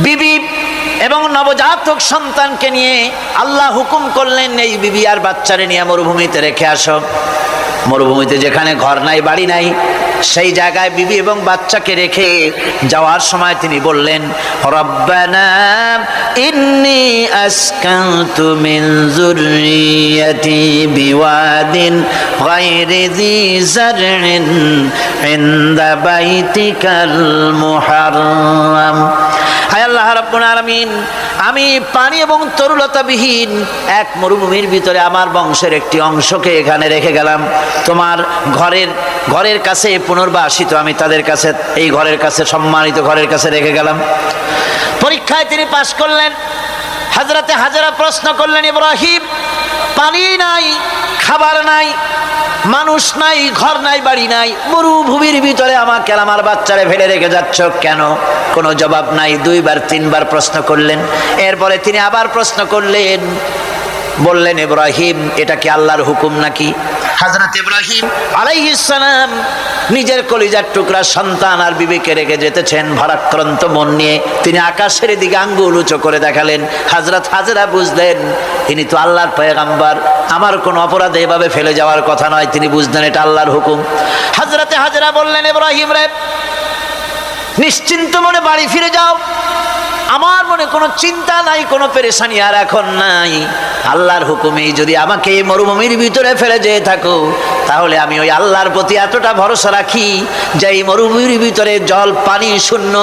বিবি এবং নবজাতক সন্তানকে নিয়ে আল্লাহ হুকুম করলেন, এই বিবি আর বাচ্চারে নিয়ে মরুভূমিতে রেখে আসো। মরুভূমিতে যেখানে ঘর নাই বাড়ি নাই, সেই জায়গায় বিবি এবং বাচ্চাকে রেখে যাওয়ার সময় তিনি বললেন, রব্বানা ইন্নী আসকানতু মিন যুররিয়াতি বিওয়াদিন গায়রি যী যারইন ইনদা বাইতিকাল মুহাররাম। হায় আল্লাহ রাব্বুল আলামিন, আমি পানি এবং তরুলতাবিহীন এক মরুভূমির ভিতরে আমার বংশের একটি অংশকে এখানে রেখে গেলাম। তোমার ঘরের কাছে পুনর্বাসিত আমি তাদের কাছে, এই ঘরের কাছে, সম্মানিত ঘরের কাছে রেখে গেলাম। পরীক্ষায় তিনি পাশ করলেন। হযরতে হাজেরা প্রশ্ন করলেন, ইব্রাহিম, পানি নাই, খাবার নাই, মানুষ নাই, ঘর নাই, বাড়ি নাই, মরুভূমির ভিতরে আমাকে আমার বাচ্চারে ফেলে রেখে যাচ্ছ কেন? কোনো জবাব নাই। 2 বার 3 বার প্রশ্ন করলেন। এরপরে তিনি আবার প্রশ্ন করলেন, বললেন, ইব্রাহিম, এটা কি আল্লাহর হুকুম নাকি? হযরত ইব্রাহিম আলাইহিস সালাম নিজের কলিজার টুকরা সন্তান আর বিবিকে রেখে যেতেছেন ভারাক্রান্ত মন নিয়ে। তিনি আকাশের দিকে আঙ্গুল উঁচু করে দেখালেন। হযরত হাজেরা বুঝলেন ইনি তো আল্লাহর পয়গম্বর, আমার কোনো অপরাধে এভাবে ফেলে যাওয়ার কথা নয়। তিনি বুঝলেন এটা আল্লাহর হুকুম। হযরতে হাজেরা বললেন, ইব্রাহিম রে, নিশ্চিন্ত মনে বাড়ি ফিরে যাও। আমার মনে কোনো চিন্তা নাই, কোনো পেরেশানি আর এখন নাই। আল্লাহর হুকুমেই যদি আমাকে এই মরুভূমির ভিতরে ফেলে যেয়ে থাকো, তাহলে আমি ওই আল্লাহর প্রতি এতটা ভরসা রাখি যে এই মরুভূমির ভিতরে জল পানি শূন্য,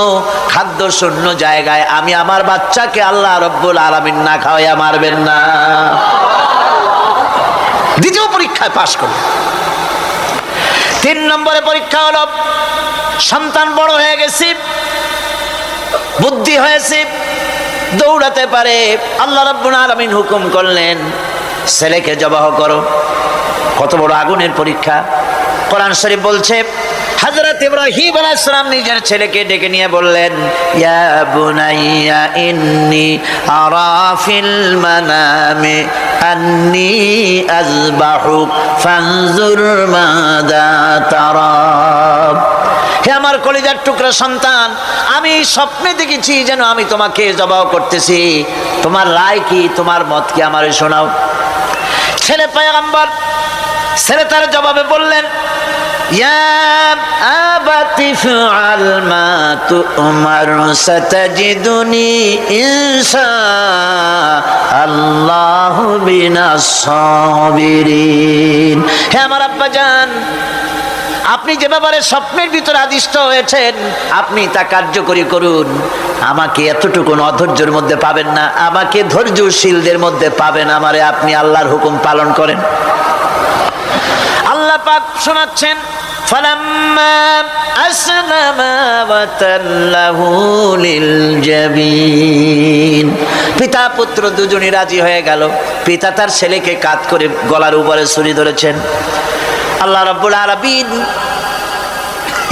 খাদ্য শূন্য জায়গায় আমি আমার বাচ্চাকে আল্লাহ রব্বুল আলামিন না খাওয়াইয়া মারবেন না। দ্বিতীয় পরীক্ষায় পাশ করলেন। 3 নম্বরে পরীক্ষা হলো, সন্তান বড় হয়ে গেছে, বুদ্ধি হয়েছে, দৌড়াতে পারে। আল্লাহ রাব্বুল আলামিন হুকুম করলেন, ছেলেকে জবাহ করো। কত বড় আগুনের পরীক্ষা! কোরআন শরীফ বলছে, হযরত ইব্রাহিম আলাইহিস সালাম নিজের ছেলেকে ডেকে নিয়ে বললেন, ইয়া বুনাইয়া ইন্নী আরা ফিল মানামি আন্নী আযবাহুক ফানজুর মাযা তারা। হে আমার কলিজার টুকরা সন্তান, আমি স্বপ্নে দেখেছি যেন আমি তোমাকে জবাহ করতেছি। তোমার রায় কি, তোমার মত কি, আমারে শোনাও। ছেলে পয়গম্বর, ছেলে তার জবাবে বললেন, ইয়া আবাতি ফাআল মা তু'মার সাতাজিদুনি ইনশাআল্লাহু মিনাস সাবিরিন। হে আমার আব্বাজান, আপনি যে ব্যাপারে স্বপ্নের ভিতরে আদিষ্ট হয়েছেন, আপনি তা কার্যকরী করুন। আমাকে এতটুকু অধৈর্যের মধ্যে পাবেন না, আমাকে ধৈর্যশীলদের মধ্যে পাবেন। আমারে আপনি আল্লাহর হুকুম পালন করেন। আল্লাহ পাক শোনাচ্ছেন, ফালাম্মা আসলামা ওয়া তাল্লাহু লিল জাবিন। পিতা পুত্র দুজনই রাজি হয়ে গেল। পিতা তার ছেলেকে কাঁধ করে গলার উপরে ছুরি ধরেছেন। আল্লাহ রাব্বুল আলামিন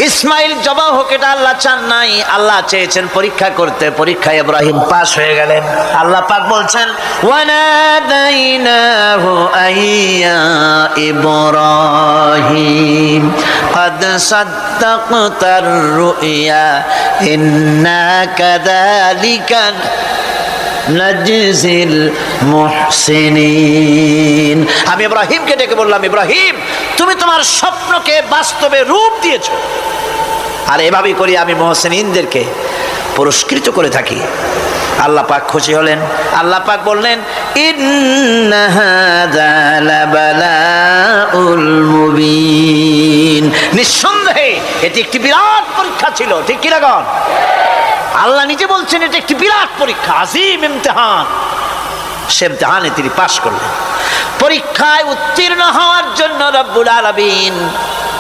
ইসমাইল জবাহ হোক, এটা আল্লাহ চান নাই, আল্লাহ চেয়েছেন পরীক্ষা করতে। পরীক্ষায় ইব্রাহিম পাস হয়ে গেলেন। আল্লাহ পাক বলছেন, ওয়ানাদাইনাহু আইয়া ইব্রাহিম قد صدقت الرؤيا إنا كذلك নাজিল মুহসিনিন। আমি ইব্রাহিমকে ডেকে বললাম, ইব্রাহিম, তুমি তোমার স্বপ্নকে বাস্তবে রূপ দিয়েছো, আর এভাবেই করি আমি মুহসিনিনদেরকে পুরস্কৃত করে থাকি। আল্লাহ পাক খুশি হলেন। আল্লাহ পাক বললেন, ইন্না হাযা লাবালাউল মুবিন। নিঃসন্দেহে এটি একটি বিরাট পরীক্ষা ছিল। ঠিক কি লাগান? আল্লাহ নিজে বলছেন এটা একটি বিরাট পরীক্ষা, আজিম ইমতিহান। সে ইমতিহানে তিনি পাশ করলেন। পরীক্ষায় উত্তীর্ণ হওয়ার জন্য রব্বুল আলামিন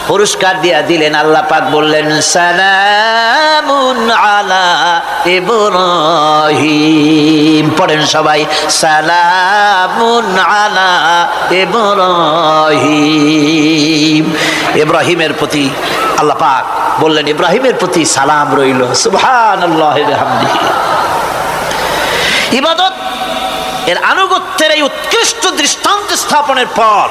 পুরস্কার দিয়া দিলেন। আল্লাহ পাক বললেন, সালামুন আলা ইব্রাহিম। পড়েন সবাই, সালামুন আলা ইব্রাহিম। ইব্রাহিমের প্রতি আল্লাহ পাক বললেন, ইব্রাহিমের প্রতি সালাম রইল। সুবহানাল্লাহি ওয়া বিহামদিহি। ইবাদত এর আনুগত্যের এই উৎকৃষ্ট দৃষ্টান্ত স্থাপনের পর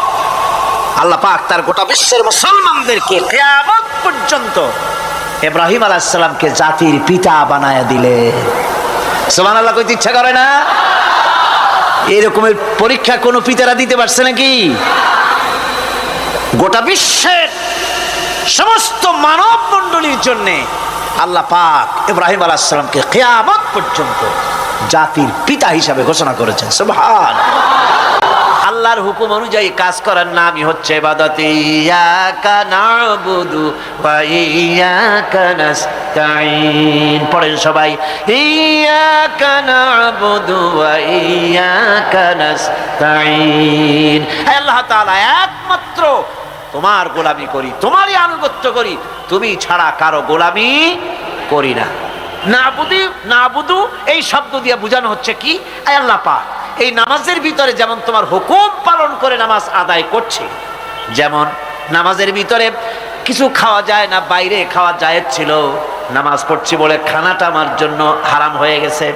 আল্লাহ পাক তার গোটা বিশ্বের মুসলমানদেরকে কিয়ামত পর্যন্ত ইব্রাহিম আলাইহিস সালামকে জাতির পিতা বানায়া দিলেন। সুবহানাল্লাহ কইতে ইচ্ছা করে না? এরকমের পরীক্ষা কোন পিতারা দিতে পারছে নাকি? গোটা বিশ্বের সমস্ত মানব মণ্ডলীর জন্য আল্লাহ পাক ইব্রাহিম আলাইহিস সালামকে কিয়ামত পর্যন্ত জাতির পিতা হিসাবে ঘোষণা করেছেন। সুবহানাল্লাহ। আল্লাহর হুকুম অনুযায়ী কাজ করার নামই হচ্ছে ইবাদত। ইয়াকা নাবুদু ওয়া ইয়াকা নাস্তাঈন। পড়েন সবাই, ইয়াকা নাবুদু ওয়া ইয়াকা নাস্তাঈন। আল্লাহ তাআলা একমাত্র তোমার গোলামি করি, তোমারই আনুগত্য করি, তুমি ছাড়া কারো গোলামি করি না। নাবুদু এই শব্দ দিয়ে বোঝানো হচ্ছে কি, আল্লাহ পাক এই নামাজের ভিতরে যেমন তোমার হুকুম পালন করে নামাজ আদায় করছে, যেমন নামাজের ভিতরে কিছু খাওয়া যায় না, বাইরে খাওয়া জায়েজ ছিল, নামাজ পড়ছি বলে খানাটা আমার জন্য হারাম হয়ে গেছে।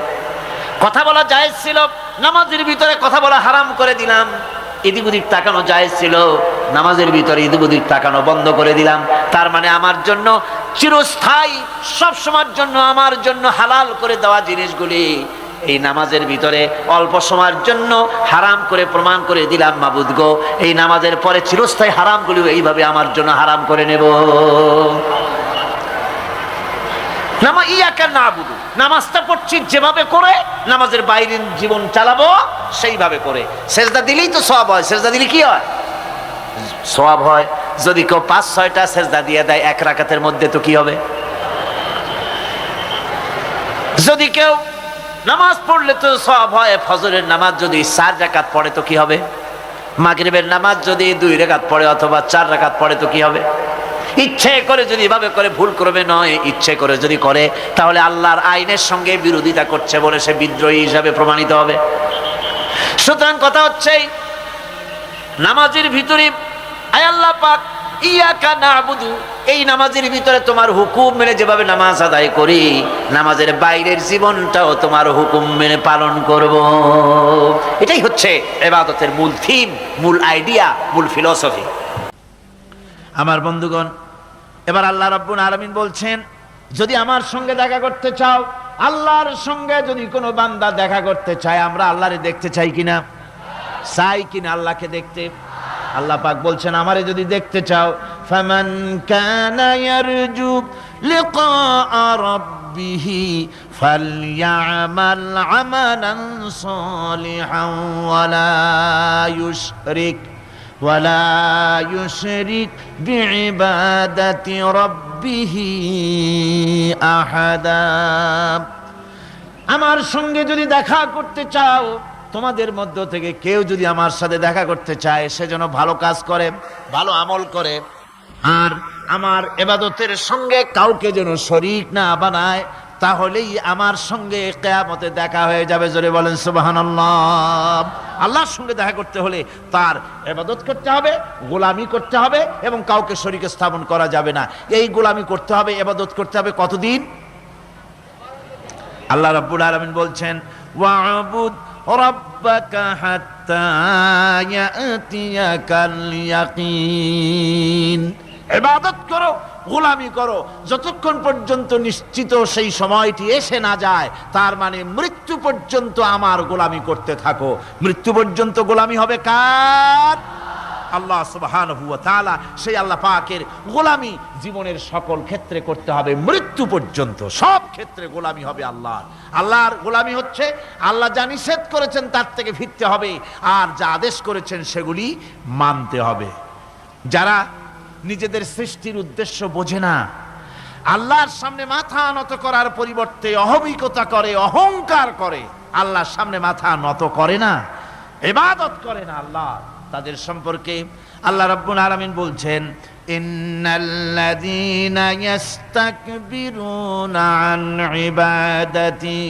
কথা বলা জায়েজ ছিল, নামাজের ভিতরে কথা বলা হারাম করে দিলাম। এদিক ওদিক তাকানো জায়েজ ছিল, নামাজের ভিতরে এদিক ওদিক তাকানো বন্ধ করে দিলাম। তার মানে আমার জন্য চিরস্থায়ী, সব সময়ের জন্য আমার জন্য হালাল করে দেওয়া জিনিসগুলি এই নামাজের ভিতরে অল্প সময়ের জন্য হারাম করে প্রমাণ করে দিলাম। মাবুদ গো, এই নামাজের পরে চিরস্থায়ী হারামগুলি এইভাবে আমার জন্য হারাম করে নেব। ইয়াকা নাবুদু, নামাজটা পড়ছি যেভাবে করে নামাজের বাইরের জীবন চালাবো সেইভাবে করে। সেজদা দিলেই তো সওয়াব হয়, সেজদা দিলে কি হয়? সওয়াব হয়। যদি কেউ ৫-৬টা সেজদা দিয়ে দেয় এক রাকাতের মধ্যে তো কি হবে? যদি কেউ নামাজ পড়লে তো সওয়াব হয়। ফজরের নামাজ যদি ৪ রাকাত পড়ে তো কি হবে? মাগরিবের নামাজ যদি ২ রাকাত পড়ে অথবা ৪ রাকাত পড়ে তো কি হবে? ইচ্ছে করে যদি এভাবে করে, ভুল করবে নয়, ইচ্ছে করে যদি করে, তাহলে আল্লাহর আইনের সঙ্গে বিরোধিতা করছে বলে সে বিদ্রোহী হিসাবে প্রমাণিত হবে। সুতরাং কথা হচ্ছে নামাজের ভিতরে আল্লাহ পাক ইয়াকা নাবুদু, এই নামাজের ভিতরে তোমার হুকুম মেনে যেভাবে নামাজ আদায় করি, নামাজের বাইরের জীবনটাও তোমার হুকুম মেনে পালন করব। এটাই হচ্ছে ইবাদতের মূল থিম, মূল আইডিয়া, মূল ফিলসফি। আমার বন্ধুগণ, এবার আল্লাহ রাব্বুল আলামিন বলছেন, যদি আমার সঙ্গে দেখা করতে চাও, আল্লাহর সঙ্গে যদি কোনো বান্দা দেখা করতে চায়, আমরা আল্লাহরে দেখতে চাই কিনা? চাই কিনা আল্লাহকে দেখতে? আল্লাহ পাক বলছেন, আমারে যদি দেখতে চাও, ফামান কানা ইয়ারজু লিকা রাব্বিহি ফালইআমাল আমালান সালিহান ওয়ালা ইউশরিক বিইবাদাতি রাব্বিহি আহাদা। আমার সঙ্গে যদি দেখা করতে চাও, তোমাদের মধ্য থেকে কেউ যদি আমার সাথে দেখা করতে চায়, সে যেন ভালো কাজ করে, ভালো আমল করে, আর আমার ইবাদতের সঙ্গে কাউকে যেন শরীক না বানায়, তাহলেই আমার সঙ্গে কিয়ামতে দেখা হয়ে যাবে। জোরে বলেন সুবহানাল্লাহ। আল্লাহর সঙ্গে দেখা করতে হলে তার ইবাদত করতে হবে, গোলামি করতে হবে, এবং কাউকে শরীক স্থাপন করা যাবে না। এই গোলামি করতে হবে, ইবাদত করতে হবে কতদিন? আল্লাহ রাব্বুল আলামিন বলছেন, ওয়া'বুদ রাব্বাকা হাত্তা ইয়াতিয়াকাল ইয়াকিন। ইবাদত করো, গোলামি করো, যতক্ষণ পর্যন্ত নিশ্চিত সেই সময়টি এসে না যায়। তার মানে মৃত্যু পর্যন্ত আমার গোলামি করতে থাকো। মৃত্যু পর্যন্ত গোলামি হবে কার? আল্লাহ সুবহানাহু ওয়া তাআলা। সেই আল্লাহ পাকের গোলামি জীবনের সকল ক্ষেত্রে করতে হবে, মৃত্যু পর্যন্ত সব ক্ষেত্রে গোলামি হবে আল্লাহর। আল্লাহর গোলামি হচ্ছে আল্লাহ যা নিষেধ করেছেন তার থেকে ফিরতে হবে, আর যা আদেশ করেছেন সেগুলি মানতে হবে। যারা নিজেদের সৃষ্টির উদ্দেশ্য বোঝে না, আল্লাহর সামনে মাথা নত করার পরিবর্তে অহমিকতা করে, অহংকার করে, আল্লাহর সামনে মাথা নত করে না, ইবাদত করে না আল্লাহ, তাদের সম্পর্কে আল্লাহ রাব্বুল আলামিন বলছেন, ইন্নাল্লাযীনা ইস্তাকবিরুনা আন ইবাদাতি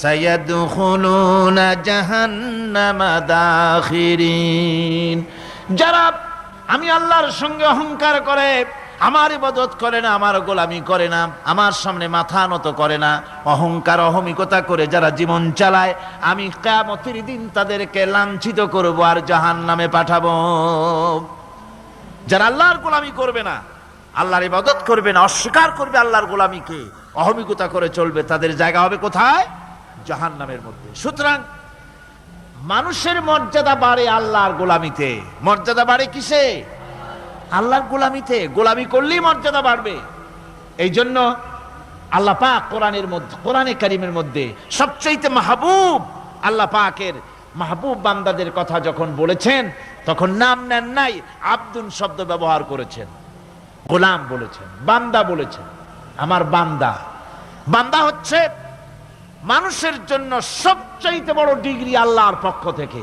সায়াদখুলুনা জাহান্নামা দাখিরিন। যারা আমি আল্লাহর সঙ্গে অহংকার করে, আমার ইবাদত করে না, আমার গোলামি করে না, আমার সামনে মাথা নত করে না, অহংকার অহমিকতা করে যারা জীবন চালায়, আমি কিয়ামতের দিন তাদেরকে লাঞ্ছিত করব আর জাহান্নামে পাঠাবো। যারা আল্লাহর গোলামি করবে না, আল্লাহর ইবাদত করবে না, অস্বীকার করবে আল্লাহর গোলামিকে, অহমিকতা করে চলবে, তাদের জায়গা হবে কোথায়? জাহান্নামের মধ্যে। সুতরাং মানুষের মর্যাদা বাড়ে আল্লাহর গোলামিতে। মর্যাদা বাড়ে কিসে? আল্লাহর গোলামিতে। গোলামি করলেই মর্যাদা বাড়বে। এই জন্য আল্লাহ পাক কোরআনের মধ্যে, কোরআনে কারীমের মধ্যে সবচাইতে মাহবুব, আল্লাহ পাকের মাহবুব বান্দাদের কথা যখন বলেছেন তখন নাম নেন নাই, আব্দুন শব্দ ব্যবহার করেছেন, গোলাম বলেছেন, বান্দা বলেছেন। আমার বান্দা। বান্দা হচ্ছে মানুষের জন্য সবচাইতে বড় ডিগ্রি আল্লাহর পক্ষ থেকে।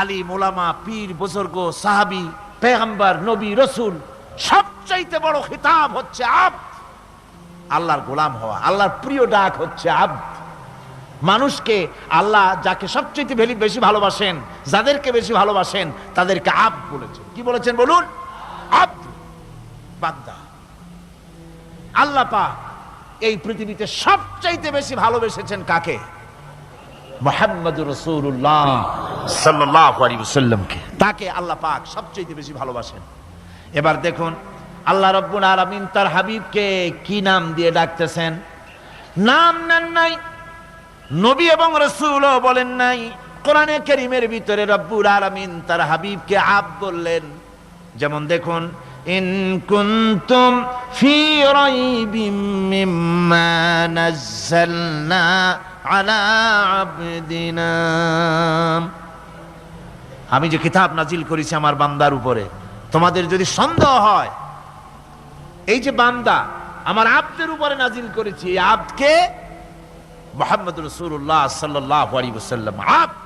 আলিম, ওলামা, পীর, বুজুর্গ, সাহাবী, পেগম্বর, নবী, রসুল, সবচাইতে বড় খিতাব হচ্ছে আব্দ। আল্লাহর গোলাম হওয়া, আল্লাহর প্রিয় ডাক হচ্ছে আব্দ। মানুষকে আল্লাহ যাকে সবচেয়ে বেশি ভালোবাসেন, যাদেরকে বেশি ভালোবাসেন তাদেরকে আব্দ বলেছেন। কি বলেছেন বলুন? আব্দ, বান্দা। আল্লাহ পাক এই পৃথিবীতে সবচাইতে বেশি ভালোবেসেছেন কাকে? মুহাম্মদুর রাসূলুল্লাহ সাল্লাল্লাহু আলাইহি ওয়াসাল্লামকে। তাকে আল্লাহ পাক সবচাইতে বেশি ভালোবাসেন। এবার দেখুন আল্লাহ রাব্বুল আলামিন তার হাবিবকে কি নাম দিয়ে ডাকতেছেন? নাম নেন নাই, নবী এবং রাসূলও বলেন নাই। কোরআনে কারীমের ভিতরে রব্বুল আলামিন তার হাবিবকে আব্দ বললেন। যেমন দেখুন, ইন কুনতুম ফি রাইবিম মিম্মা নাযালনা আলা আবদিনা, আমি যে কিতাব নাজিল করেছি আমার বান্দার উপরে, তোমাদের যদি সন্দেহ হয়, এই যে বান্দা আমার আব্দের উপরে নাজিল করেছি, এই আব্দকে মুহাম্মদুর রাসূলুল্লাহ সাল্লাল্লাহু আলাইহি ওয়াসাল্লাম আব্দ।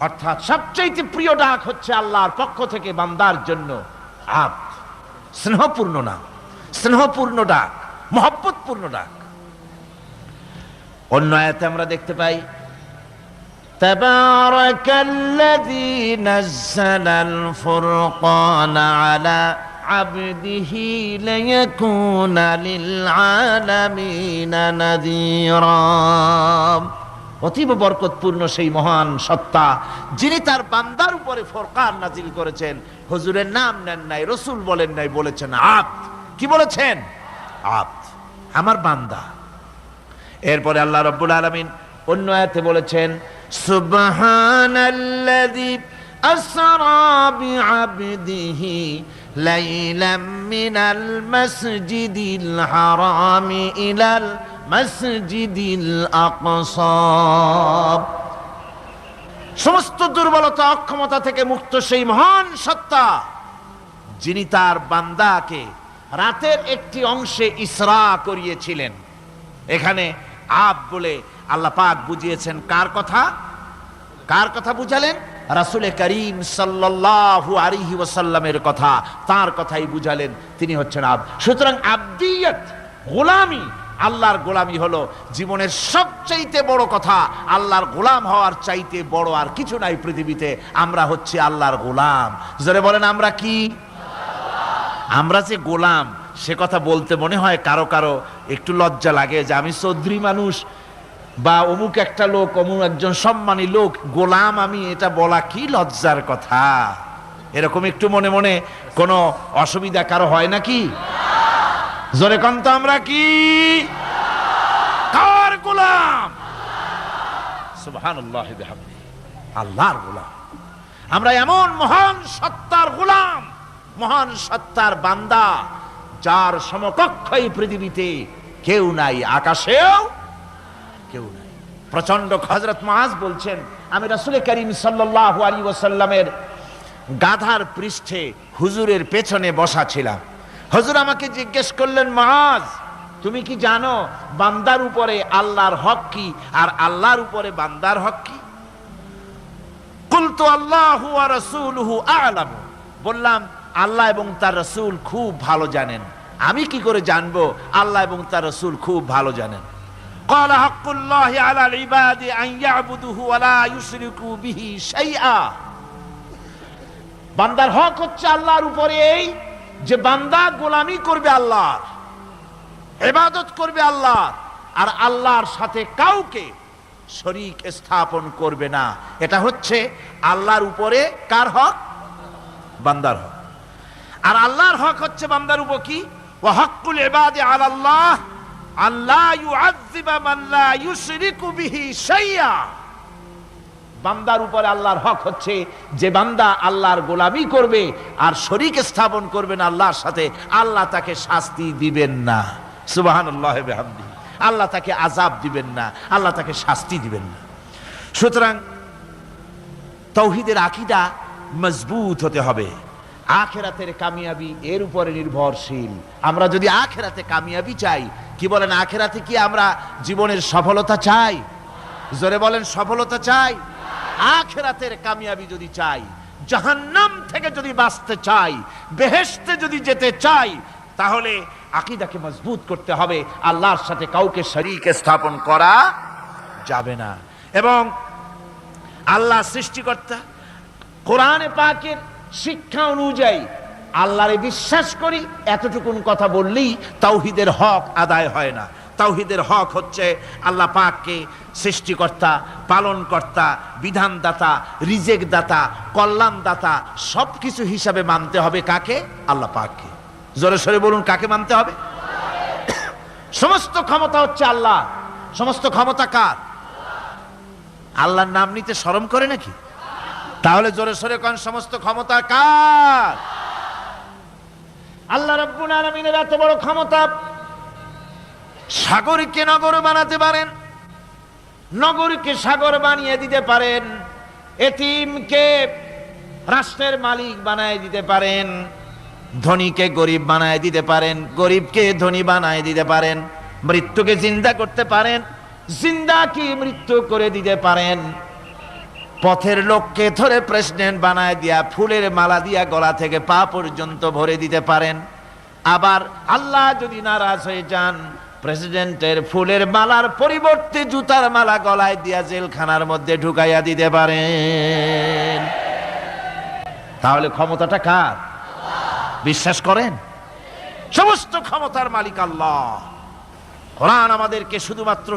অর্থাৎ সবচেয়ে প্রিয় ডাক হচ্ছে আল্লাহর পক্ষ থেকে বান্দার জন্য আব্দ। স্নেহপূর্ণ নাম, স্নেহপূর্ণ ডাক, মহব্বতপূর্ণ ডাক। অন্য আয়াতে আমরা দেখতে পাই, তাবারাকাল্লাযী নাযালাল ফুরকানা আলা আবদিহি লিয়াকুনা লিল আলামিনা নাযীরা। অতীব বরকতপূর্ণ সেই মহান সত্তা যিনি তার বান্দার উপরে ফুরকান নাজিল করেছেন। হুজুরের নাম নেন নাই, রাসূল বলেন নাই, বলেছেন আব্দ। কি বলেছেন? আব্দ, আমার বান্দা। এরপরে আল্লাহ রাব্বুল আলামিন অন্য আয়াতে বলেছেন, সুবহানাল্লাযী আসরা বিআবদিহি লাইলাম মিনাল মাসজিদিল হারামি ইলাল মাসজিদিল আকসা। সমস্ত দুর্বলতা, অক্ষমতা থেকে মুক্ত সেই মহান সত্তা যিনি তার বান্দাকে রাতের একটি অংশে ইসরা করিয়েছিলেন। এখানে আব বলে আল্লাহ পাক বুঝিয়েছেন কার কথা? কার কথা বুঝালেন? রাসূল করিম সাল্লাল্লাহু আলাইহি ওয়াসাল্লামের কথা, তার কথাই বুঝালেন। তিনি হচ্ছেন আব। সুতরাং আবদিয়ত, গোলামি, আল্লাহর গোলামি হলো জীবনের সবচাইতে বড় কথা। আল্লাহর গোলাম হওয়ার চাইতে বড় আর কিছু নাই পৃথিবীতে। আমরা হচ্ছে আল্লাহর গোলাম। জোরে বলেন, আমরা কি? আমরা যে গোলাম, সে কথা বলতে মনে হয় কারো কারো একটু লজ্জা লাগে যে আমি চৌধুরী মানুষ বা অমুক একটা লোক, অমুক একজন সম্মানী লোক, গোলাম আমি, এটা বলা কি লজ্জার কথা। এরকম একটু মনে মনে কোনো অসুবিধা কারো হয় নাকি? জোরে কোন তো আমরা কি? কার গোলাম? সুবহানাল্লাহি বিহামদিহি, আল্লাহর গোলাম। আমরা এমন মহান সত্তার গোলাম, মহান সত্তার বান্দা, যার সমকক্ষ এই পৃথিবীতে কেউ নাই, আকাশেও কেউ নাই। প্রচন্ড হযরত মুআজ বলছেন, আমি রাসূল করিম সাল্লাল্লাহু আলাইহি ওয়াসাল্লামের গাধার পৃষ্ঠে হুজুরের পেছনে বসা ছিলাম। হুজুর আমাকে জিজ্ঞেস করলেন, মুআজ তুমি কি জানো বান্দার উপরে আল্লাহর হক কি আর আল্লাহর উপরে বান্দার হক কি? কুলতু আল্লাহু ওয়া রাসূলুহু আ'লাম। বললাম আল্লাহ এবং তার রাসূল খুব ভালো জানেন। আমি কি করে জানবো? আল্লাহ এবং তার রাসূল খুব ভালো জানেন। ক্বালা হাক্কুল্লাহি আলাল ইবাদি আন ইয়াবুদুহু ওয়া লা ইউশরিকু বিহি শাইআ। বান্দার হক হচ্ছে আল্লাহর উপরে এই যে বান্দা গোলামি করবে আল্লাহর, ইবাদত করবে আল্লাহর, আর আল্লাহর সাথে কাউকে শরীক স্থাপন করবে না। এটা হচ্ছে আল্লাহর উপরে কার হক? বান্দার হক। আর আল্লাহর হক হচ্ছে বান্দার উপর কি? ওয়া হাক্কুল ইবাদি আলাল্লাহ আল্লাহ ইউআযযিবা মান লা ইউশরিকু বিহি শাইআ। বান্দার উপরে আল্লাহর হক হচ্ছে যে বান্দা আল্লাহর গোলামি করবে আর শরীক স্থাপন করবে না আল্লাহর সাথে, আল্লাহ তাকে শাস্তি দিবেন না। সুবহানাল্লাহি ওয়া বিহামদিহি। আল্লাহ তাকে আযাব দিবেন না, আল্লাহ তাকে শাস্তি দিবেন না। সুতরাং তাওহীদের আকীদা মজবুত হতে হবে। আখিরাতের কামিয়াবি এর উপরে নির্ভরশীল। আমরা যদি আখিরাতে কামিয়াবি চাই, কি বলেন, আখিরাতে কি আমরা জীবনের সফলতা চাই? জোরে বলেন, সফলতা চাই? আখিরাতের কামিয়াবি যদি চাই, জাহান্নাম থেকে যদি বাঁচতে চাই, বেহেশতে যদি যেতে চাই, তাহলে আকীদাকে মজবুত করতে হবে। আল্লাহর সাথে কাউকে শরীক স্থাপন করা যাবে না। এবং আল্লাহ সৃষ্টিকর্তা, কোরআনে পাকের শিক্ষা অনুযায়ী আল্লাহরে বিশ্বাস করি এতটুকুন কথা বললেই তাওহীদের হক আদায় হয় না। তাওহীদের হক হচ্ছে আল্লাহ পাককে সৃষ্টিকর্তা, পালনকর্তা, বিধানদাতা, রিজেক দাতা, কল্যাণদাতা সবকিছু হিসাবে মানতে হবে। কাকে? আল্লাহ পাককে। জোরে সরে বলুন, কাকে মানতে হবে? সমস্ত ক্ষমতা হচ্ছে আল্লাহ। সমস্ত ক্ষমতা কার? আল্লাহর নাম নিতে শরম করে নাকি? তাহলে জোরে সরে কোন সমস্ত ক্ষমতা কার? আল্লাহ রাব্বুল আলামিনের এত বড় ক্ষমতা, সাগরকে নগর বানাতে পারেন, নগরকে সাগর বানিয়ে দিতে পারেন, এতিমকে রাষ্ট্রের মালিক বানায় দিতে পারেন, ধনীকে গরিব বানায় দিতে পারেন, গরিবকে ধনী বানায় দিতে পারেন, মৃত্যুকে জিন্দা করতে পারেন, জিন্দাকে মৃত্যু করে দিতে পারেন, পথের লোককে ধরে প্রেসিডেন্ট বানায় দিয়া ফুলের মালা দিয়া গলা থেকে পা পর্যন্ত ভরে দিতে পারেন। আবার আল্লাহ যদি নারাজ হয়ে যান, প্রেসিডেন্টের ফুলের মালার পরিবর্তে জুতার মালা গলায় দিয়া জেলখানার মধ্যে ঢুকাইয়া দিতে পারেন। তাহলে ক্ষমতাটা কার? বিশ্বাস করেন? সমস্ত ক্ষমতার মালিক আল্লাহ। কোরআন আমাদেরকে শুধুমাত্র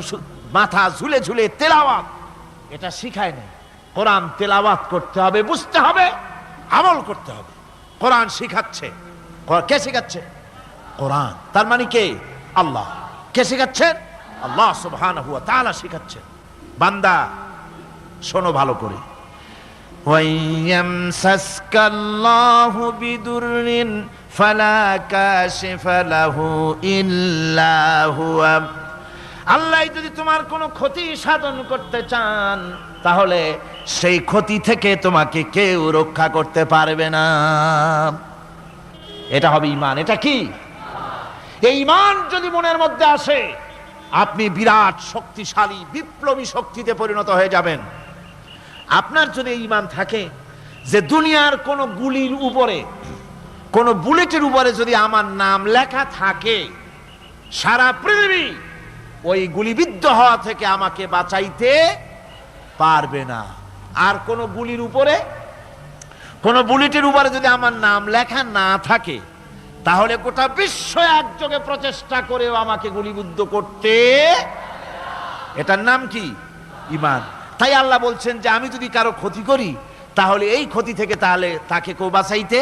মাথা ঝুলে ঝুলে তেলাওয়াত এটা শিখায় না। কোরআন তেলাওয়াত করতে হবে, বুঝতে হবে, আমল করতে হবে। কোরআন শিখাচ্ছে। কে শিখাচ্ছে? কোরআন। তার মানে কে? আল্লাহ। কে শিখাচ্ছেন? আল্লাহ সুবহানাহু ওয়া তাআলা শিখাচ্ছেন। বান্দা শোনো ভালো করে। ওয়াইয়ামসাসকাল্লাহু বিদুররিন ফালা কাশিফা লাহু ইল্লা হুয়া। আল্লাহ যদি তোমার কোনো ক্ষতি সাধন করতে চান, তাহলে সেই ক্ষতি থেকে তোমাকে কেউ রক্ষা করতে পারবে না। এটা হবে ঈমান। এটা কি? এই ঈমান যদি মনের মধ্যে আসে, আপনি বিরাট শক্তিশালী বিপ্লবী শক্তিতে পরিণত হয়ে যাবেন। আপনার যদি ঈমান থাকে যে দুনিয়ার কোন গুলির উপরে, কোন বুলেটের উপরে যদি আমার নাম লেখা থাকে, সারা পৃথিবী ওই গুলিবিদ্ধ হওয়া থেকে আমাকে বাঁচাইতে পারবে না। আর কোন গুলির উপরে, কোন বুলেটের উপরে যদি আমার নাম লেখা না থাকে, তাহলে গোটা বিশ্ব একযোগে প্রচেষ্টা করেও আমাকে গুলিবিদ্ধ করতে, এটার নাম কি? ঈমান। তাই আল্লাহ বলছেন যে আমি যদি কারো ক্ষতি করি, তাহলে এই ক্ষতি থেকে তাহলে তাকে কেউ বাঁচাইতে।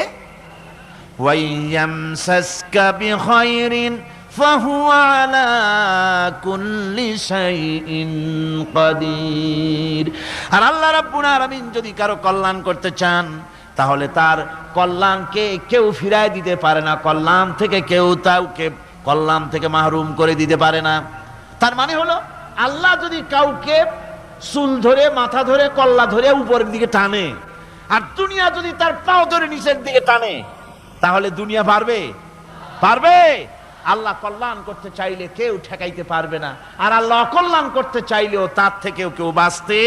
ওয়াইয়ামসাসকা বিখাইরিন ফাহুয়া আলা কুল্লি শাইইন কাদির। আর আল্লাহ রাব্বুল আলামিন যদি কারো কল্যাণ করতে চান, তাহলে তার কল্যাণকে কেউ ফিরায় দিতে পারে না। কল্যাণ থেকে কেউ তাকে কল্যাণ থেকে মাহরুম করে দিতে পারে না। তার মানে হলো, আল্লাহ যদি কাউকে চুল ধরে, মাথা ধরে, কল্লা ধরে উপরের দিকে টানে, আর দুনিয়া যদি তার পাও ধরে নিচের দিকে টানে, তাহলে দুনিয়া পারবে? পারবে? আল্লাহ কল্যাণ করতে চাইলে কেউ ঠেকাইতে পারবে না, আর আল্লাহ অকল্যাণ করতে চাইলেও তার থেকেও কেউ বাঁচতে।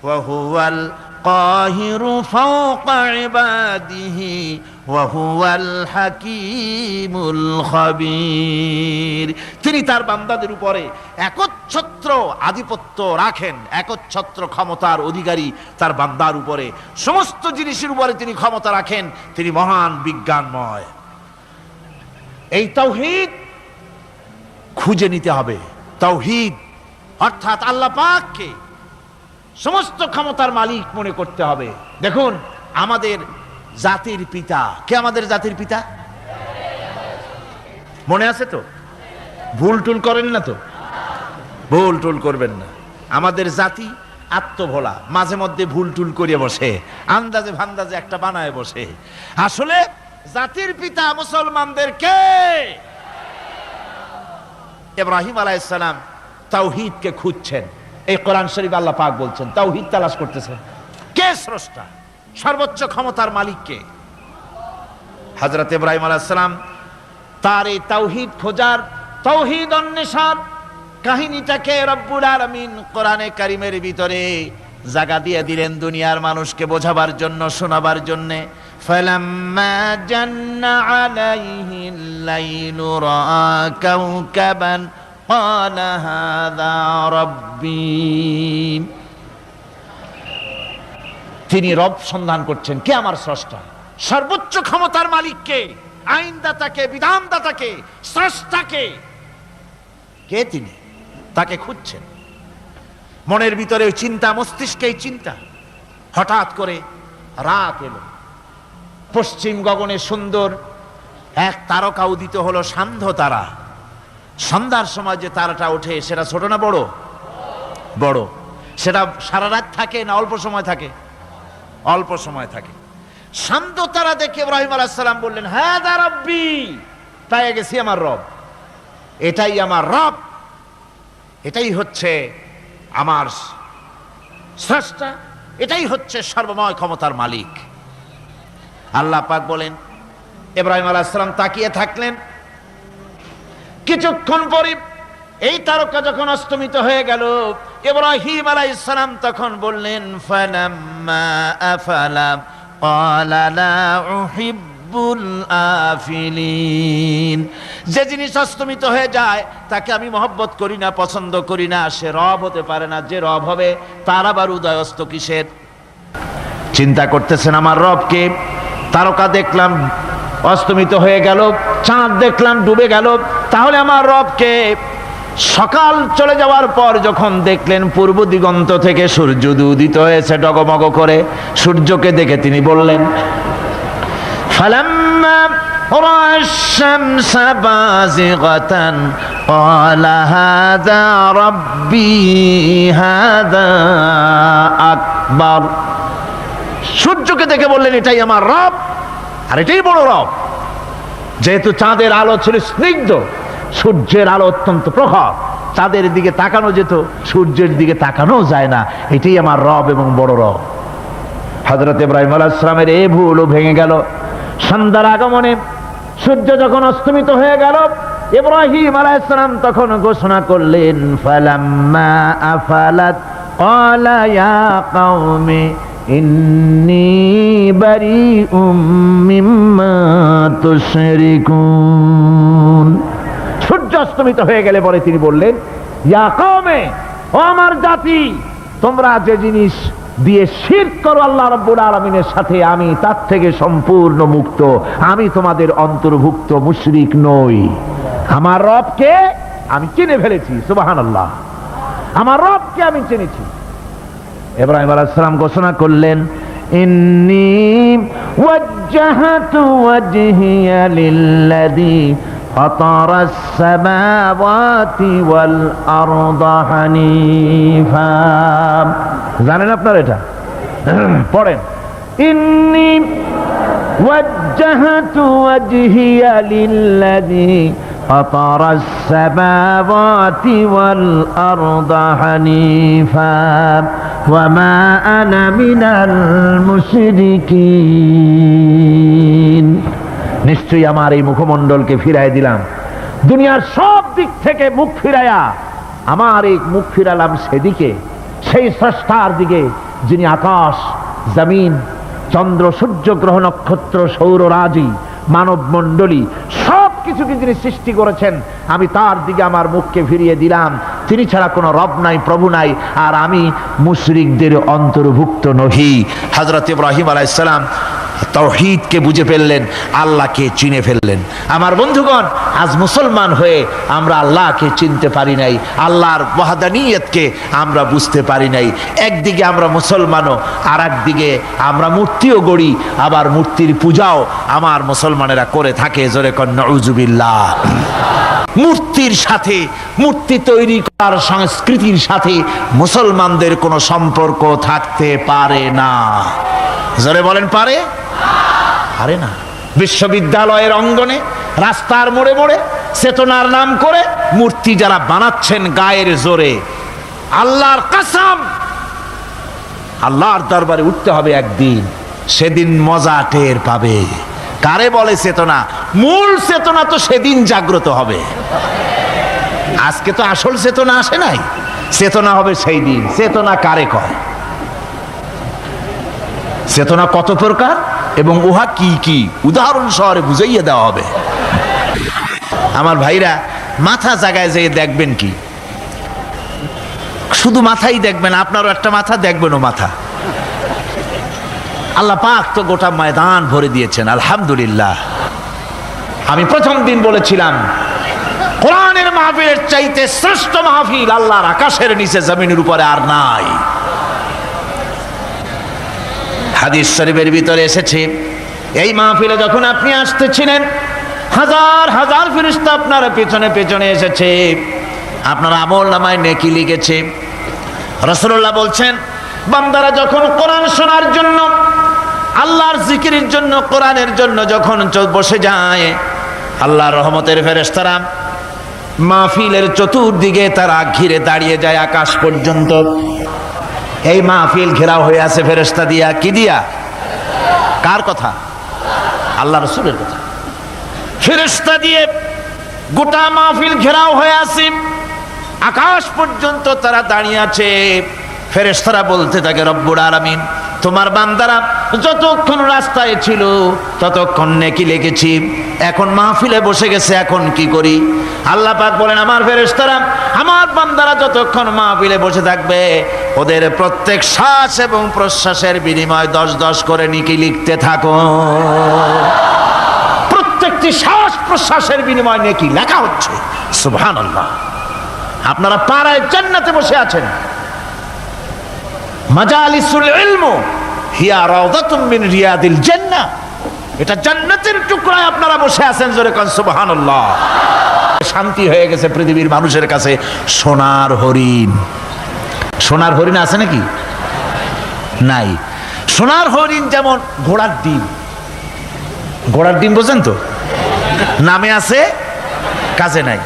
ওয়া হুয়াল কাহিরু ফাওকা ইবাদিহি ওয়া হুয়াল হাকীমুল খাবীর। তিনি তার বান্দাদের উপরে একচ্ছত্র আধিপত্য রাখেন, একচ্ছত্র ক্ষমতার অধিকারী তার বান্দার উপরে। সমস্ত জিনিসের উপরে তিনি ক্ষমতা রাখেন। তিনি মহান বিজ্ঞানময়। এই তাওহীদ খুঁজে নিতে হবে। তাওহীদ অর্থাৎ আল্লাহ পাককে সমস্ত ক্ষমতার মালিক মনে করতে হবে। দেখুন, আমাদের জাতির পিতা কে? আমাদের জাতির পিতা মনে আছে তো? ভুল টুল করেন না তো? ভুল টুল করবেন না। আমাদের জাতি আত্মভোলা, মাঝে মধ্যে ভুল টুল করিয়ে বসে, আন্দাজে ভান্দাজে একটা বানায় বসে। আসলে জাতির পিতা মুসলমানদের কে? ইব্রাহিম আলাইহিস সালাম তাওহীদকে খুঁজছেন। এই কোরআন শরীফ আল্লাহ পাক বলছেন তাওহীদ তালাশ করতেছেন। কে স্রষ্টা? সর্বোচ্চ ক্ষমতার মালিক কে? হযরত ইব্রাহিম আলাইহিস সালাম তার এই তাওহীদ খোঁজার, তাওহীদ অন্বেষণ কাহিনীটাকে রব্বুল আলামিন কোরআনে কারীমের ভিতরে জায়গা দিয়ে দিলেন দুনিয়ার মানুষকে বোঝাবার জন্য, শোনাবার জন্য। ফালাম্মা জান্না আলাইহিল লাইলু রাআ কাওকাবান ক্বালা হাযা রাব্বী। তিনি রব সন্ধান করছেন, কে আমার স্রষ্টা? সর্বোচ্চ ক্ষমতার মালিক কে? আইনদাতাকে, বিধানদাতাকে, স্রষ্টাকে কে? তিনি তাকে খুঁজছেন। মনের ভিতরে চিন্তা, মস্তিষ্কে চিন্তা। হঠাৎ করে রাত এলো, পশ্চিম গগনে সুন্দর এক তারকা উদিত হলো, সান্ধ্য তারা। সন্ধ্যার সময় যে তারাটা ওঠে সেটা ছোট না বড়? বড়। সেটা সারা রাত থাকে না অল্প সময় থাকে? অল্প সময় থাকে। সান্ধ্য তারা দেখে ইব্রাহিম আলাইহিস সালাম বললেন, হাযা রাব্বী, পেয়ে গেছি আমার রব, এটাই আমার রব, এটাই হচ্ছে আমার স্রষ্টা, এটাই হচ্ছে সর্বময় ক্ষমতার মালিক। আল্লাহ পাক বলেন, ইব্রাহিম আলাইহিস সালাম তাকিয়ে থাকলেন। কিছুক্ষণ পরে এই তারকা যখন অস্তমিত হয়ে গেল, ইব্রাহিম আলাইহিস সালাম তখন বললেন, ফালাম্মা আফালা ক্বালা লা উহিব্বুল আফিলিন। যে জিনিস অস্তমিত হয়ে যায় তাকে আমি মহব্বত করি না, পছন্দ করি না, সে রব হতে পারে না। যে রব হবে তার আবার উদয়স্ত কিসের? চিন্তা করতেছেন আমার রবকে। তারকা দেখলাম অস্তমিত হয়ে গেল, চাঁদ দেখলাম ডুবে গেল, তাহলে আমার রবকে? সকাল চলে যাওয়ার পর যখন দেখলেন পূর্ব দিগন্ত থেকে সূর্য উদিত হয়েছে ডগমগ করে, সূর্যকে দেখে তিনি বললেন, ফালাম্মা রা'a আশ-শামসা বাযিগাতান ক্বালা হাযা রাব্বী হাযা আকবার। সূর্যকে দেখে বললেন, এটাই আমার রব, আর এটাই বড় রব। যেহেতু চাঁদের আলো ছিল স্নিগ্ধ, সূর্যের আলো অত্যন্ত প্রখর, চাঁদের দিকে তাকানো যেত, সূর্যের দিকে তাকানো যায় না। এটাই আমার রব এবং বড় রব। হযরত ইব্রাহিম আলাইহিস সালামের এই ভুলও ভেঙে গেল। সন্ধ্যার আগমনে সূর্য যখন অস্তমিত হয়ে গেল, ইব্রাহিম আলাইহিস সালাম তখন ঘোষণা করলেন, ফালাম্মা আফালাত ক্বালা ইয়া কওমি ইন্নী বারিউম মিম্মা তুশরিকুন। সূর্য অস্তমিত হয়ে গেলে পরে তিনি বললেন, ইয়া কওমে, ও আমার জাতি, তোমরা যে জিনিস দিয়ে শিরক করো আল্লাহ রাব্বুল আলামিনের সাথে, আমি তার থেকে সম্পূর্ণ মুক্ত। আমি তোমাদের অন্তর্ভুক্ত, মুশরিক নই। আমার রবকে আমি চিনে ফেলেছি। সুবহানাল্লাহ, আমার রবকে আমি চিনেছি। ইব্রাহিম আলাইহিস সালাম ঘোষণা করলেন, ইন্নী ওয়াজ্জাহতু ওয়াজহিয়া লিল্লাযী ফাতারাস সামাওয়াতি ওয়াল আরদা হানিফা। জানেন আপনারা এটা? পড়েন, ইন্নী ওয়াজ্জাহতু ওয়াজহিয়া লিল্লাযী ফাতারাস সামাওয়াতি ওয়াল আরদা হানিফা ওয়া মা আনা মিনাল মুশরিকিন। নিশ্চয়ই আমার এই মুখমণ্ডলকে ফিরাই দিলাম, দুনিয়ার সব দিক থেকে মুখ ফিরাইয়া আমার এই মুখ ফিরালাম সেদিকে, সেই স্রষ্টার দিকে যিনি আকাশ, জমিন, চন্দ্র, সূর্য, গ্রহ, নক্ষত্র, সৌররাজি, মানব মণ্ডলী সব কিছুকে যিনি সৃষ্টি করেছেন, আমি তার দিকে আমার মুখকে ফিরিয়ে দিলাম। তিনি ছাড়া কোনো রব নাই, প্রভু নাই, আর আমি মুশরিকদের অন্তর্ভুক্ত নহি। হযরত ইব্রাহিম আলাইহিস সালাম তাওহীদকে বুঝে ফেললেন, আল্লাহকে চিনে ফেললেন। আমার বন্ধুগণ, আজ মুসলমান হয়ে আমরা আল্লাহকে চিনতে পারি নাই, আল্লাহর ওয়াহদানিয়তকে আমরা বুঝতে পারি নাই। একদিকে আমরা মুসলমানও, আর একদিকে আমরা মূর্তিও গড়ি, আবার মূর্তির পূজাও আমার মুসলমানেরা করে থাকে। জোরে কন নাউজুবিল্লাহ। মূর্তির সাথে, মূর্তি তৈরি করার সংস্কৃতির সাথে মুসলমানদের কোনো সম্পর্ক থাকতে পারে না। জোরে বলেন, পারে? পারে না। বিশ্ববিদ্যালয়ের অঙ্গনে, রাস্তার মোড়ে মোড়ে চেতনার নাম করে মূর্তি যারা বানাচ্ছেন গায়ের জোরে, আল্লাহর কসম, আল্লাহর দরবারে উঠতে হবে একদিন, সেদিন মজা টের পাবে। কারে বলে চেতনা? মূল চেতনা তো সেদিন জাগ্রত হবে। আজকে তো আসল চেতনা আসে নাই, চেতনা হবে সেই দিন। চেতনা কারে কয়? চেতনা কত প্রকার এবং উহা কি কি উদাহরণ সহরে বুঝাইয়া দেওয়া হবে। আমার ভাইরা, মাথা জায়গায় যেয়ে দেখবেন কি, শুধু মাথাই দেখবেন, আপনারও একটা মাথা, দেখবেনও মাথা। আল্লাহ পাক তো গোটা ময়দান ভরে দিয়েছেন, আলহামদুলিল্লাহ। আমি প্রথম দিন বলেছিলাম, কোরআনের মাহফিলের চাইতে শ্রেষ্ঠ মাহফিল আল্লাহর আকাশের নিচে জমিনের উপরে আর নাই। হাদিস শরীফের ভিতরে এসেছে, এই মাহফিলে যখন আপনি আসতেছিলেন, হাজার হাজার ফেরেশতা আপনার পেছনে পেছনে এসেছে, আপনার আমল নামায় নেকি লিখেছে। রাসূলুল্লাহ বলছেন, বান্দারা যখন কোরআন শোনার জন্য, আল্লাহর জিকিরের জন্য, কোরআনের জন্য যখন বসে যায়, আল্লাহর রহমতের ফেরেশতারা মাহফিলের চতুর্দিকে তারা ঘিরে দাঁড়িয়ে যায় আকাশ পর্যন্ত। এই মাহফিল ঘেরাও হয়ে আছে ফেরেশতা দিয়া। কি দিয়া? কার কথা? আল্লাহ রাসূলের কথা। ফেরেশতা দিয়ে গোটা মাহফিল ঘেরাও হয়ে আছে, আকাশ পর্যন্ত তারা দাঁড়িয়ে আছে। ফেরেশতারা বলতে থাকে, রব্বুল আলামিন, তোমার বান্দারা যতক্ষণ রাস্তায় ছিল ততক্ষণ নেকি লিখেছি, এখন মাহফিলে বসে গেছে, এখন কি করি? আল্লাহ পাক বলেন, আমার ফেরেশতারা, আমার বান্দারা যতক্ষণ মাহফিলে বসে থাকবে, ওদের প্রত্যেক শ্বাস এবং প্রশ্বাসের বিনিময় 10-10 করে নেকি লিখতে থাকো। প্রত্যেকটি শ্বাস প্রশ্বাসের বিনিময় নেকি লেখা হচ্ছে। সুবহানাল্লাহ। আপনারা পাড়ায় জান্নাতে বসে আছেন। মাজালিসুল ইলম হিয়া রাউদাতুম মিন রিয়াদিল জান্নাহ, এটা জান্নাতের টুকরায় আপনারা বসে আছেন। জোরে কোন সুবহানাল্লাহ। শান্তি হয়ে গেছে পৃথিবীর মানুষের কাছে। সোনার হরিণ, সোনার হরিণ আছে নাকি? নাই। সোনার হরিণ যেমন ঘোড়ার ডিম, ঘোড়ার ডিম বোঝেন তো, নামে আছে কাজে নাই।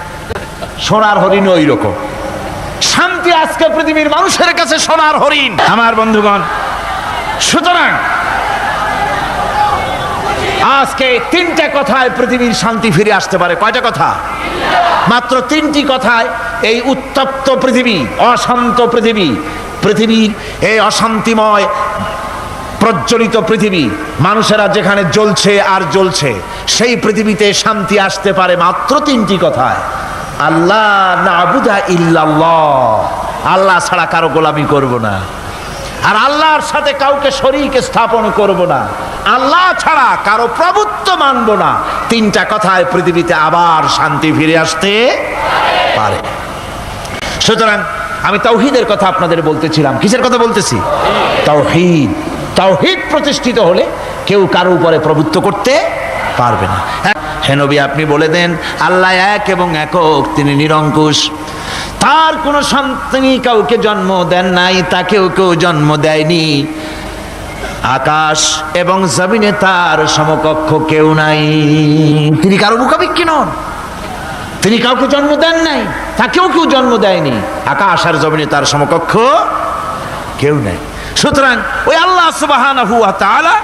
সোনার হরিণ ওই রকম শান্তি আজকে পৃথিবীর মানুষের কাছে সোনার হরিণ। আমার বন্ধুগণ, সুতরাং আজকে 3টা কথায় পৃথিবীর শান্তি ফিরে আসতে পারে। কয়টা কথা? মাত্র 3টি কথায় এই উত্তপ্ত পৃথিবী, অশান্ত পৃথিবী, পৃথিবীর এই অশান্তিময় প্রজ্বলিত পৃথিবী, মানুষেরা যেখানে জ্বলছে আর জ্বলছে, সেই পৃথিবীতে শান্তি আসতে পারে মাত্র 3টি কথায়। আল্লাহ নাবুদা ইল্লাল্লাহ, আল্লাহ ছাড়া কারো গোলামি করব না, আর আল্লাহর সাথে কাউকে শরীক স্থাপন করব না, আল্লাহ ছাড়া কারো প্রভুত্ব মানব না। 3টা কথায় পৃথিবীতে আবার শান্তি ফিরে আসতে পারে। সুতরাং আমি তাওহীদের কথা আপনাদের বলতেছিলাম। কিসের কথা বলতেছি? তাওহীদ। তাওহীদ প্রতিষ্ঠিত হলে কেউ কারো উপরে প্রভুত্ব করতে পারবে না। হে নবী, আপনি বলে দেন, আল্লাহ এক এবং একক, তিনি নিরঙ্কুশ, তার কোনো সন্তান কাউকে জন্ম দেন নাই, তাকেও কেউ জন্ম দেয়নি, আকাশ এবং জমিনে তার সমকক্ষ কেউ নাই। তিনি কারো মুখাপেক্ষী নন, তিনি কাউকে জন্ম দেন নাই, তাকেও কেউ জন্ম দেয়নি, আকাশ আর জমিনে তার সমকক্ষ কেউ নাই। সুতরাং ওই আল্লাহ সুবহানাহু ওয়া তাআলা,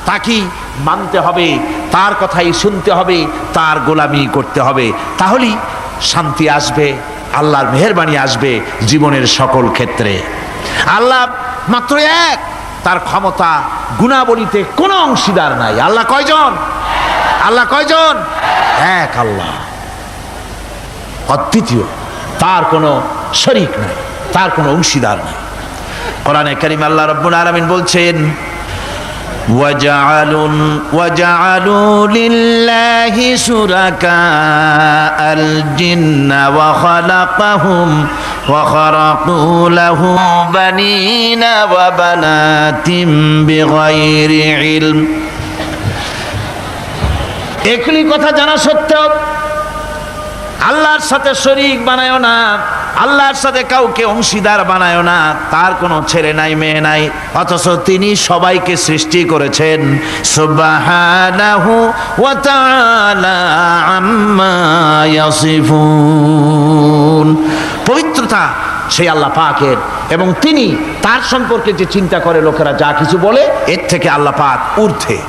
তাকেই মানতে হবে, তার কথাই শুনতে হবে, তার গোলামি করতে হবে। তাহলেই শান্তি আসবে, আল্লাহর মেহেরবানি আসবে জীবনের সকল ক্ষেত্রে। আল্লাহ মাত্র এক, তার ক্ষমতা গুণাবলীতে কোনো অংশীদার নাই। আল্লাহ কয়জন? আল্লাহ কয়জন? এক আল্লাহ, অদ্বিতীয়, তার কোনো শরীক নাই, তার কোনো অংশীদার নাই। কোরআনে কারীম আল্লাহ রাব্বুল আলামিন বলছেন, وَجَعَلُوا لِلَّهِ شُرَكَاءَ الْجِنَّ وَخَلَقَهُمْ وَخَرَقُوا لَهُ بَنِينَ وَبَنَاتٍ بِغَيْرِ عِلْمٍ। একই কথা জানা সত্ত্বেও আল্লাহর সাথে শরীক বানায়ো না, আল্লাহর সাথে কাউকে অংশীদার বানায়ো না। তার কোনো ছেলে নাই মেয়ে নাই, অথচ তিনি সবাইকে সৃষ্টি করেছেন। সুবহানাহু ওয়া তাআলা আম্মা ইয়াসিফুন। পবিত্রতা সেই আল্লাহ পাকের, এবং তিনি তার সম্পর্কে যে চিন্তা করে লোকেরা যা কিছু বলে, এর থেকে আল্লাহ পাক ঊর্ধ্বে।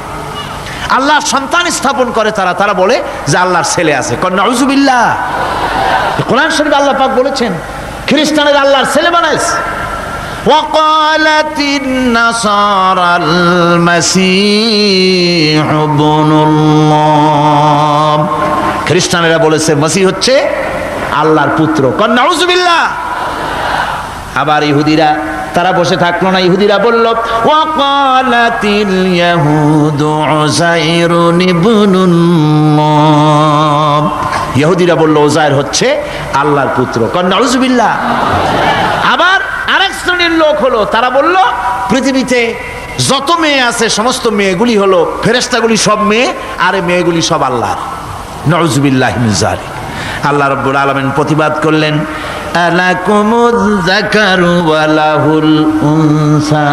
আল্লাহর সন্তান স্থাপন করে তারা বলে যে আল্লাহর ছেলে আছে। নাউযুবিল্লাহ। কোরআন শরীফে আল্লাহ পাক বলেছেন খ্রিস্টানের আল্লাহর ছেলে বানাইছে। ওয়াকালাতিন নাসারাল মাসীহ ইবনুল্লাহ। খ্রিস্টানেরা বলেছে মসিহ হচ্ছে আল্লাহর পুত্র। নাউযুবিল্লাহ। আবার ইহুদিরা তারা বসে থাকলো না, ইহুদিরা বলল ওয়াকালাতিল ইয়াহুদু উযাইরুন ইবনুল্লাহ। ইহুদিরা বলল উযাইর হচ্ছে আল্লাহর পুত্র। নাউযুবিল্লাহ। আবার আরেক শ্রেণীর লোক হলো, তারা বলল পৃথিবীতে যত মেয়ে আছে সমস্ত মেয়েগুলি হলো ফেরেশতাগুলি, সব মেয়ে, আর এই মেয়েগুলি সব আল্লাহর। নাউযুবিল্লাহি মিন যালিক। আল্লাহ রাব্বুল আলামিন প্রতিবাদ করলেন আলাকুমুয যাকারু ওয়া লাহুল উনসা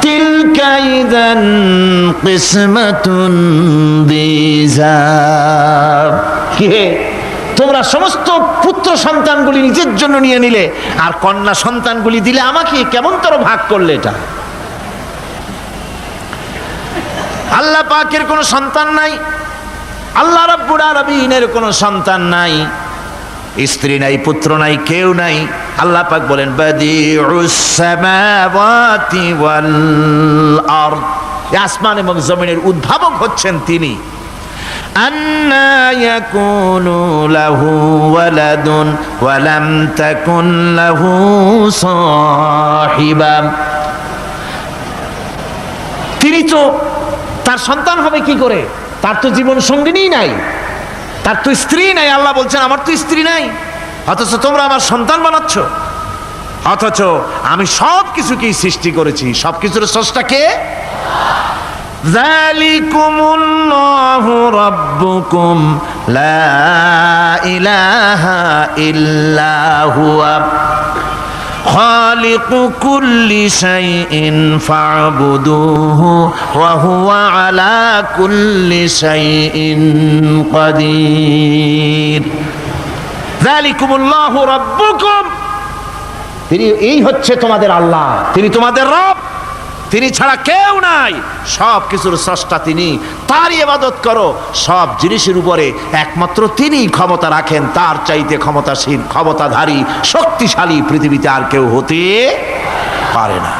তিলকা ইযান কিসমাতুন দিযা। কি হে, তোমরা সমস্ত পুত্র সন্তানগুলি নিজের জন্য নিয়ে নিলে আর কন্যা সন্তানগুলি দিলে আমাকে, কেমন তোর ভাগ করলে এটা? আল্লাহ পাকের কোনো সন্তান নাই, আল্লাহ রাব্বুল আলামিনের কোনো সন্তান নাই, স্ত্রী নাই, পুত্র নাই, কেউ নাই। আল্লাহ পাক বলেন বাদিউস সামাওয়াতি ওয়াল আরদ। আসমান এবং জমিনের উদ্ভাবক হচ্ছেন তিনি। আন্না ইয়াকুনু লাহু ওয়ালাদুন ওয়া লাম তাকুন লাহু সাহিবা। তিনি তো, তার সন্তান হবে কি করে? তার তো জীবন সঙ্গিনী নাই, তার তো স্ত্রী নাই। আল্লাহ বলছেন আমার তো স্ত্রী নাই, অথচ তোমরা আমার সন্তান বানাচ্ছ। অথচ আমি সব কিছুকেই সৃষ্টি করেছি। সব কিছুর স্রষ্টা কে? যালিকুমুল্লাহু রাব্বুকুম লা ইলাহা ইল্লা হুয়া খালিকু কুল্লি শাইইন ফা'বুদুহু ওয়া হুয়া আলা কুল্লি শাইইন কাদির। যালিকুমুল্লাহু রাব্বুকুম, তিনি, এই হচ্ছে তোমাদের আল্লাহ, তিনি তোমাদের রব, তিনি ছাড়া কেউ নাই। সব কিছুর স্রষ্টা তিনি, তারই ইবাদত করো। সব জিনিসের উপরে একমাত্র তিনি ক্ষমতা রাখেন, তার চাইতে ক্ষমতাশীল, ক্ষমতাধারী, শক্তিশালী পৃথিবীতে আর কেউ হতে পারে না।